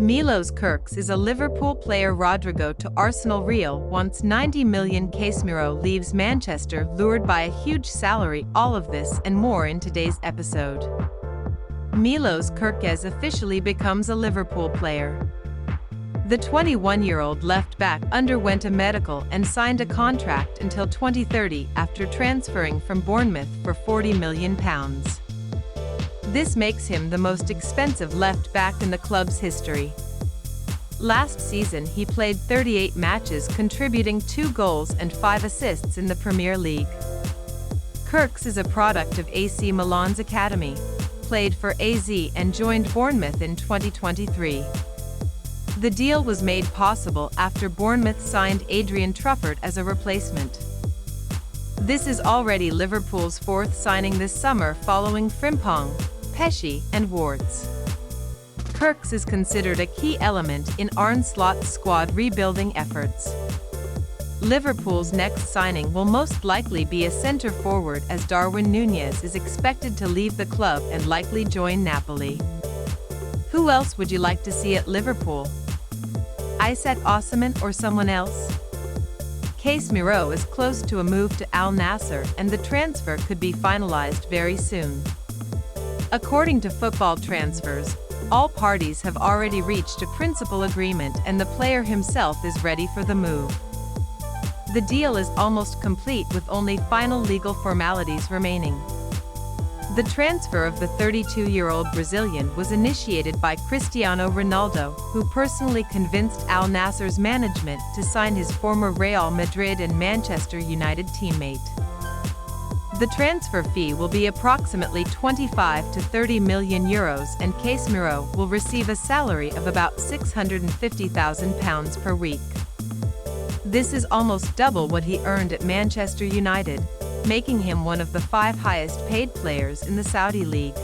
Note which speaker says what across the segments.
Speaker 1: Milos Kerkez is a Liverpool player. Rodrygo to Arsenal. Real wants 90 million. Casemiro leaves Manchester lured by a huge salary. All of this and more in today's episode. Milos Kerkez officially becomes a Liverpool player. The 21-year-old left-back underwent a medical and signed a contract until 2030 after transferring from Bournemouth for £40 million. This makes him the most expensive left-back in the club's history. Last season he played 38 matches, contributing 2 goals and 5 assists in the Premier League. Kerkez is a product of AC Milan's academy, played for AZ and joined Bournemouth in 2023. The deal was made possible after Bournemouth signed Adrian Truffert as a replacement. This is already Liverpool's 4th signing this summer, following Frimpong, Pesci, and Wards. Kerkez is considered a key element in Arne Slot's squad rebuilding efforts. Liverpool's next signing will most likely be a centre-forward, as Darwin Núñez is expected to leave the club and likely join Napoli. Who else would you like to see at Liverpool? Isaac Osimhen or someone else? Casemiro is close to a move to Al Nassr, and the transfer could be finalized very soon. According to Football Transfers, all parties have already reached a principal agreement and the player himself is ready for the move. The deal is almost complete, with only final legal formalities remaining. The transfer of the 32-year-old Brazilian was initiated by Cristiano Ronaldo, who personally convinced Al Nassr's management to sign his former Real Madrid and Manchester United teammate. The transfer fee will be approximately 25 to 30 million euros, and Casemiro will receive a salary of about £650,000 per week. This is almost double what he earned at Manchester United, making him one of the 5 highest-paid players in the Saudi League.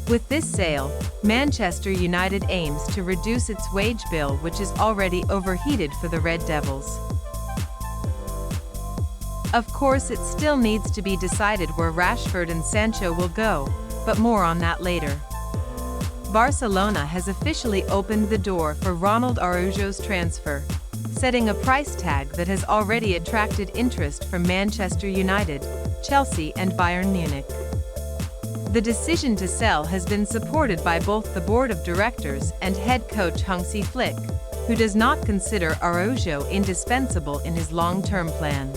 Speaker 1: With this sale, Manchester United aims to reduce its wage bill, which is already overheated for the Red Devils. Of course, it still needs to be decided where Rashford and Sancho will go, but more on that later. Barcelona has officially opened the door for Ronald Araujo's transfer, setting a price tag that has already attracted interest from Manchester United, Chelsea, and Bayern Munich. The decision to sell has been supported by both the board of directors and head coach Hansi Flick, who does not consider Araujo indispensable in his long-term plan.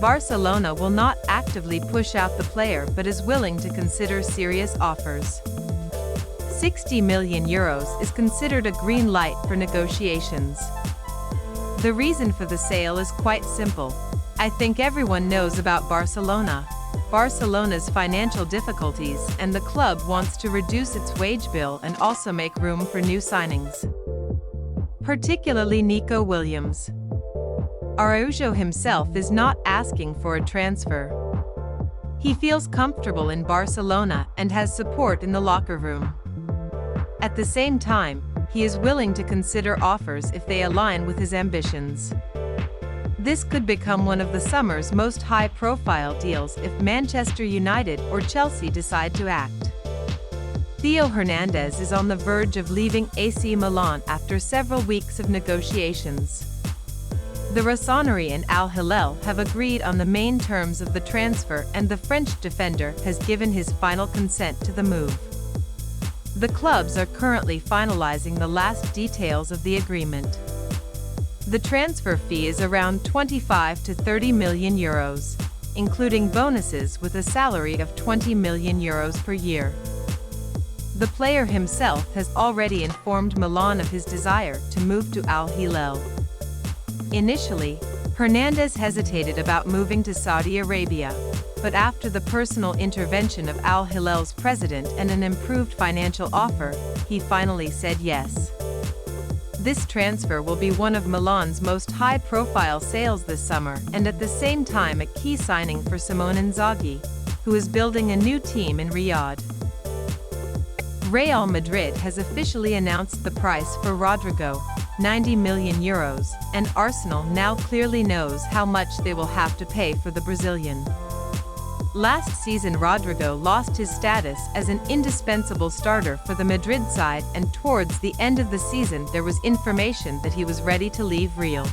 Speaker 1: Barcelona will not actively push out the player but is willing to consider serious offers. 60 million euros is considered a green light for negotiations. The reason for the sale is quite simple. I think everyone knows about Barcelona's financial difficulties, and the club wants to reduce its wage bill and also make room for new signings, particularly Nico Williams. Araujo himself is not asking for a transfer. He feels comfortable in Barcelona and has support in the locker room. At the same time, he is willing to consider offers if they align with his ambitions. This could become one of the summer's most high-profile deals if Manchester United or Chelsea decide to act. Theo Hernandez is on the verge of leaving AC Milan after several weeks of negotiations. The Rossoneri and Al Hilal have agreed on the main terms of the transfer, and the French defender has given his final consent to the move. The clubs are currently finalizing the last details of the agreement. The transfer fee is around 25 to 30 million euros, including bonuses, with a salary of 20 million euros per year. The player himself has already informed Milan of his desire to move to Al Hilal. Initially, Hernandez hesitated about moving to Saudi Arabia, but after the personal intervention of Al Hilal's president and an improved financial offer, he finally said yes. This transfer will be one of Milan's most high-profile sales this summer, and at the same time a key signing for Simone Inzaghi, who is building a new team in Riyadh. Real Madrid has officially announced the price for Rodrygo, 90 million euros, and Arsenal now clearly knows how much they will have to pay for the Brazilian. Last season Rodrygo lost his status as an indispensable starter for the Madrid side, and towards the end of the season there was information that he was ready to leave Real.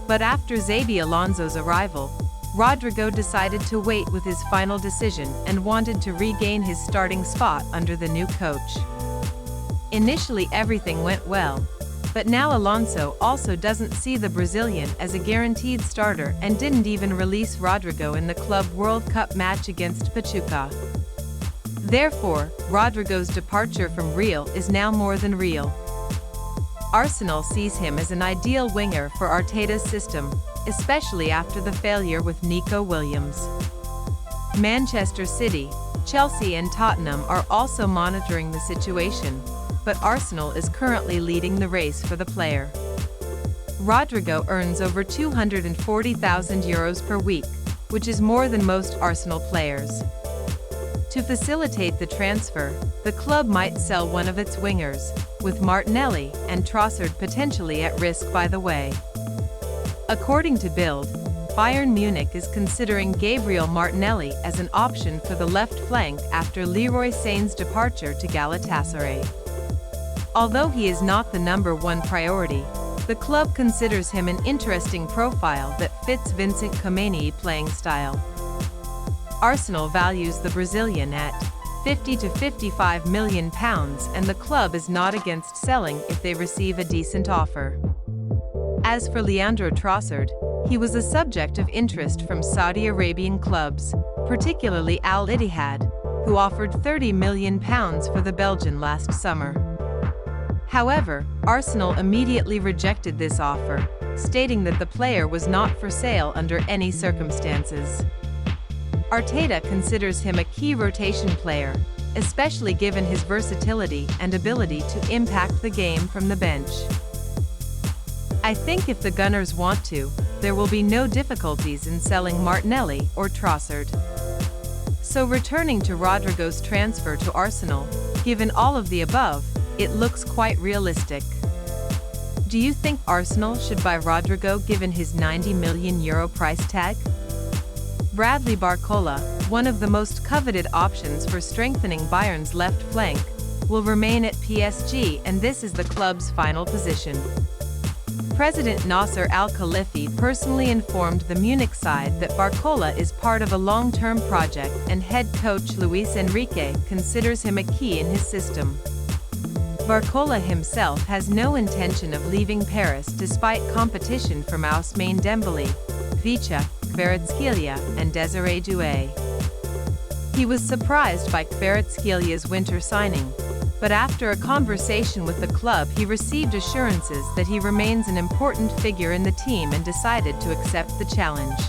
Speaker 1: But after Xabi Alonso's arrival, Rodrygo decided to wait with his final decision and wanted to regain his starting spot under the new coach. Initially everything went well, but now Alonso also doesn't see the Brazilian as a guaranteed starter and didn't even release Rodrygo in the Club World Cup match against Pachuca. Therefore, Rodrygo's departure from Real is now more than real. Arsenal sees him as an ideal winger for Arteta's system, especially after the failure with Nico Williams. Manchester City, Chelsea and Tottenham are also monitoring the situation, but Arsenal is currently leading the race for the player. Rodrygo earns over €240,000 per week, which is more than most Arsenal players. To facilitate the transfer, the club might sell one of its wingers, with Martinelli and Trossard potentially at risk by the way. According to Bild, Bayern Munich is considering Gabriel Martinelli as an option for the left flank after Leroy Sané's departure to Galatasaray. Although he is not the #1 priority, the club considers him an interesting profile that fits Vincent Kompany's playing style. Arsenal values the Brazilian at £50 to £55 million, and the club is not against selling if they receive a decent offer. As for Leandro Trossard, he was a subject of interest from Saudi Arabian clubs, particularly Al Ittihad, who offered £30 million for the Belgian last summer. However, Arsenal immediately rejected this offer, stating that the player was not for sale under any circumstances. Arteta considers him a key rotation player, especially given his versatility and ability to impact the game from the bench. I think if the Gunners want to, there will be no difficulties in selling Martinelli or Trossard. So returning to Rodrygo's transfer to Arsenal, given all of the above, it looks quite realistic. Do you think Arsenal should buy Rodrygo given his €90 million price tag? Bradley Barcola, one of the most coveted options for strengthening Bayern's left flank, will remain at PSG, and this is the club's final position. President Nasser Al-Khelaifi personally informed the Munich side that Barcola is part of a long-term project, and head coach Luis Enrique considers him a key in his system. Barcola himself has no intention of leaving Paris despite competition from Ousmane Dembélé, Vicha, Kvaratskhelia, and Desiré Doué. He was surprised by Kvaratskelia's winter signing, but after a conversation with the club he received assurances that he remains an important figure in the team and decided to accept the challenge.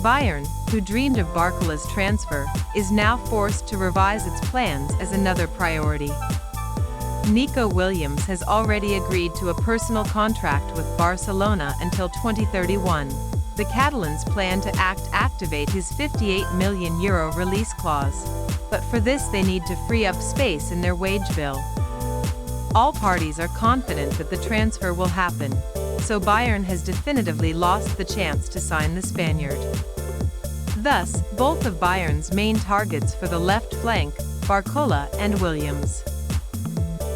Speaker 1: Bayern, who dreamed of Barcola's transfer, is now forced to revise its plans as another priority. Nico Williams has already agreed to a personal contract with Barcelona until 2031. The Catalans plan to activate his €58 million release clause, but for this they need to free up space in their wage bill. All parties are confident that the transfer will happen, so Bayern has definitively lost the chance to sign the Spaniard. Thus, both of Bayern's main targets for the left flank, Barcola and Williams,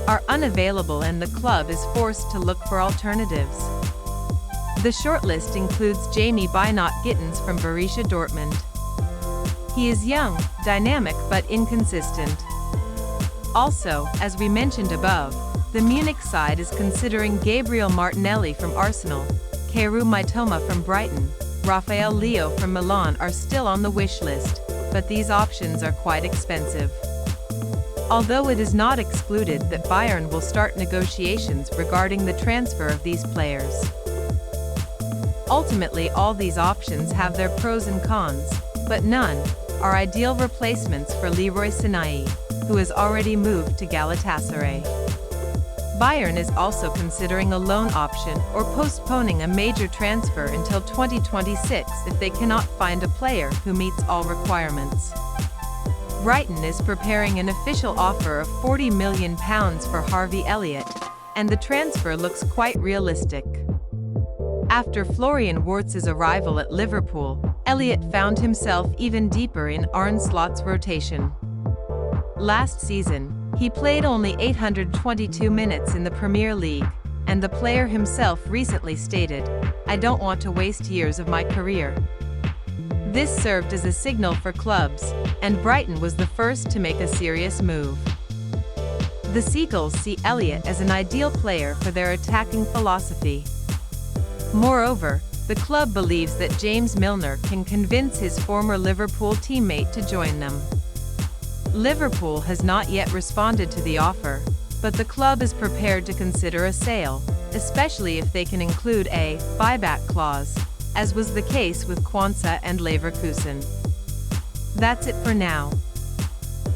Speaker 1: are unavailable, and the club is forced to look for alternatives. The shortlist includes Jamie Bynot-Gittens from Borussia Dortmund. He is young, dynamic but inconsistent. Also, as we mentioned above, the Munich side is considering Gabriel Martinelli from Arsenal, Kaoru Mitoma from Brighton, Rafael Leo from Milan are still on the wish list, but these options are quite expensive. Although it is not excluded that Bayern will start negotiations regarding the transfer of these players. Ultimately, all these options have their pros and cons, but none are ideal replacements for Leroy Sané, who has already moved to Galatasaray. Bayern is also considering a loan option or postponing a major transfer until 2026 if they cannot find a player who meets all requirements. Brighton is preparing an official offer of £40 million for Harvey Elliott, and the transfer looks quite realistic. After Florian Wirtz's arrival at Liverpool, Elliott found himself even deeper in Arne Slot's rotation. Last season, he played only 822 minutes in the Premier League, and the player himself recently stated, "I don't want to waste years of my career." This served as a signal for clubs, and Brighton was the first to make a serious move. The Seagulls see Elliott as an ideal player for their attacking philosophy. Moreover, the club believes that James Milner can convince his former Liverpool teammate to join them. Liverpool has not yet responded to the offer, but the club is prepared to consider a sale, especially if they can include a buyback clause, as was the case with Quansah and Leverkusen. That's it for now.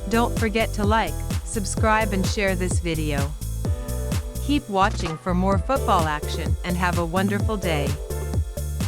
Speaker 1: Don't forget to like, subscribe and share this video. Keep watching for more football action and have a wonderful day.